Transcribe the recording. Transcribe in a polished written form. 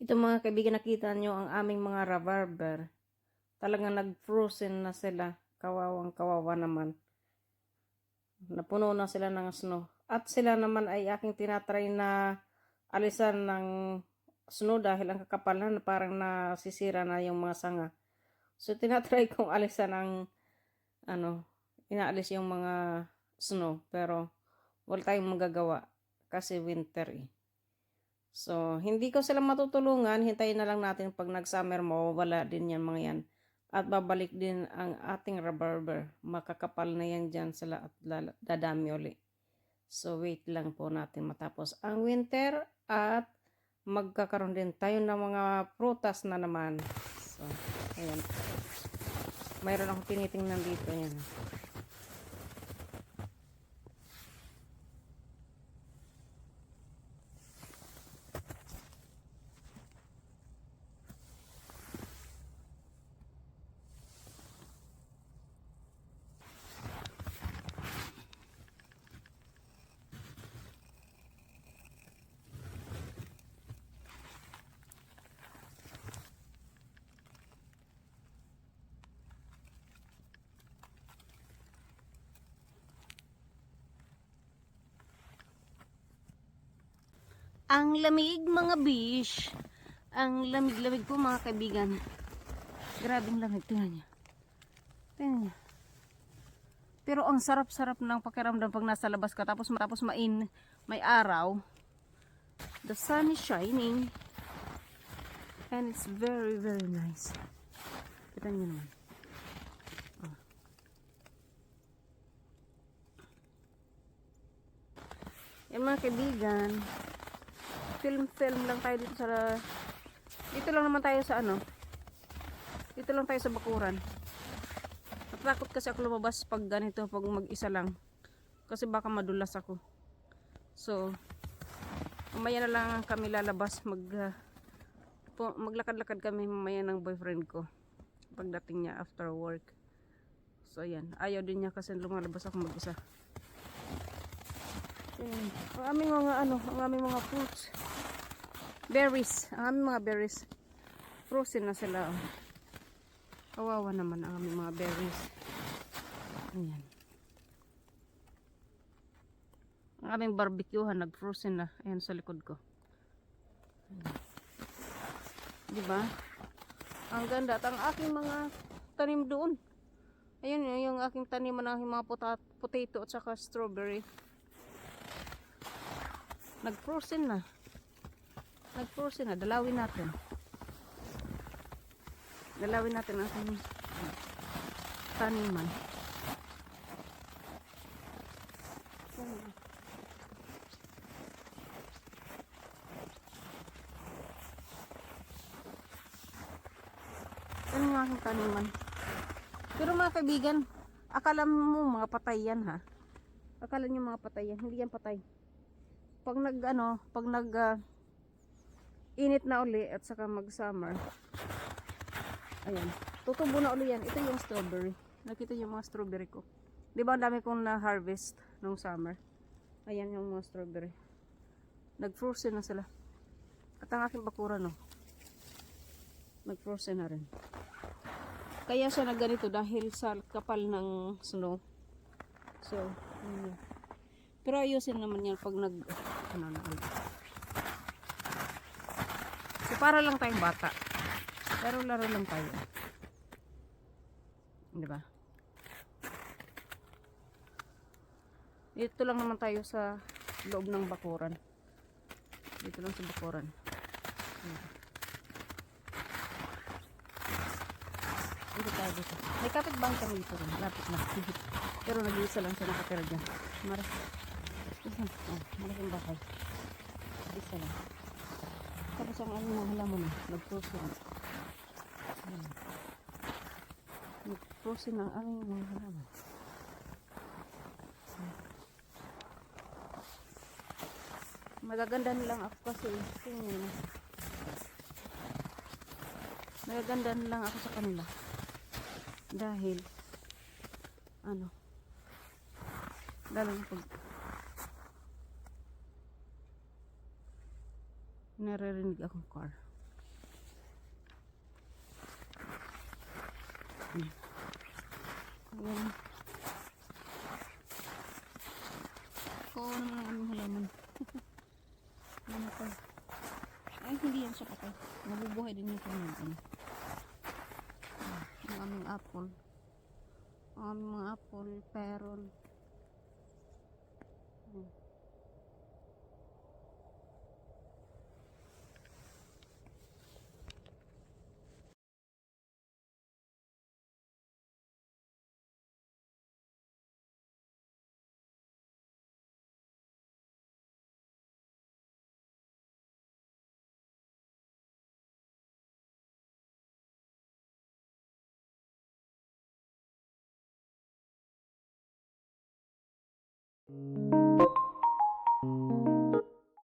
Ito mga kaibigan, nakita nyo ang aming mga rhubarber. Talagang nag-frozen na sila. Kawawang kawawa naman. Napuno na sila ng snow. At sila naman ay aking tinatry na alisan ng snow dahil ang kakapal na parang nasisira na yung mga sanga. So tinatry kong alisan ang inaalis yung mga snow. Pero wala tayong magagawa kasi winter eh. So, hindi ko sila matutulungan. Hintayin na lang natin pag nag-summer, mawawala din yan mga yan. At babalik din ang ating rhubarber. Makakapal na yan dyan sila at dadami uli. So, wait lang po natin matapos ang winter at magkakaroon din tayo ng mga prutas na naman. So, ayan. Mayroon akong tinitingnan dito yan. Ang lamig mga bish. Ang lamig-lamig po mga kaibigan. Grabing lamig. Tingnan niyo. Tingnan niyo. Pero ang sarap-sarap ng pakiramdam pag nasa labas ka. Tapos may araw. The sun is shining. And it's very, very nice. Kita niyo naman. Oh. Yan mga kaibigan. Film lang tayo dito sa dito lang naman tayo sa dito lang tayo sa bakuran. Natakot kasi ako lumabas pag ganito, pag mag-isa lang kasi baka madulas ako. So mamaya na lang kami lalabas, maglakad-lakad kami mamaya ng boyfriend ko pagdating niya after work. So ayan, ayaw din niya kasi lumalabas ako mag-isa. Ang aming mga fruits, berries, ang aming mga berries frozen na sila. Kawawa naman ang aming mga berries. Ayan. Ang aming barbecuehan nag-frozen na. Ayan sa likod ko. Diba? Ang ganda. At ang aking mga tanim doon. Ayan yung aking tanim ng mga potato at saka strawberry. Nag-frozen na. Nag-frozen na. Dalawin natin. Dalawin natin ang aking taniman. Yan ang aking taniman. Pero mga kaibigan, akala mo mga patay yan ha. Akala nyo mga patay yan. Hindi yan patay. Pag init na uli at saka mag-summer, ayan, tutubo na uli yan. Ito yung strawberry. Nakita yung mga strawberry ko. Diba ang dami kong na-harvest nung summer. Ayan yung mga strawberry. Nag-frozen na sila. At ang aking bakuran, nag-frozen na rin. Kaya siya nagganito dahil sa kapal ng snow. So, pero ayusin naman yan pag so, para lang tayong bata. Pero laro lang tayo. Diba? Dito lang naman tayo sa loob ng bakuran. Dito lang sa bakuran. Dito tayo dito. May kapitbahay kami dito rin. Lapit na. Pero nag-iisa lang siya nakatira dyan. Malaking bahay. Isa lang. Tapos ang mga halaman nag-frozen. Nag-frozen ang aming mga halaman. Magagandahan lang ako kasi magagandahan lang ako sa kanila dahil lalo na pag naririnig akong car. Ayan. Oo naman ang aming halaman. Ano to? Ay, hindi yan siya patay. Nabubuhay din yung tunod. Ang aming apple. Ang aming mga apple, peron. Hmm.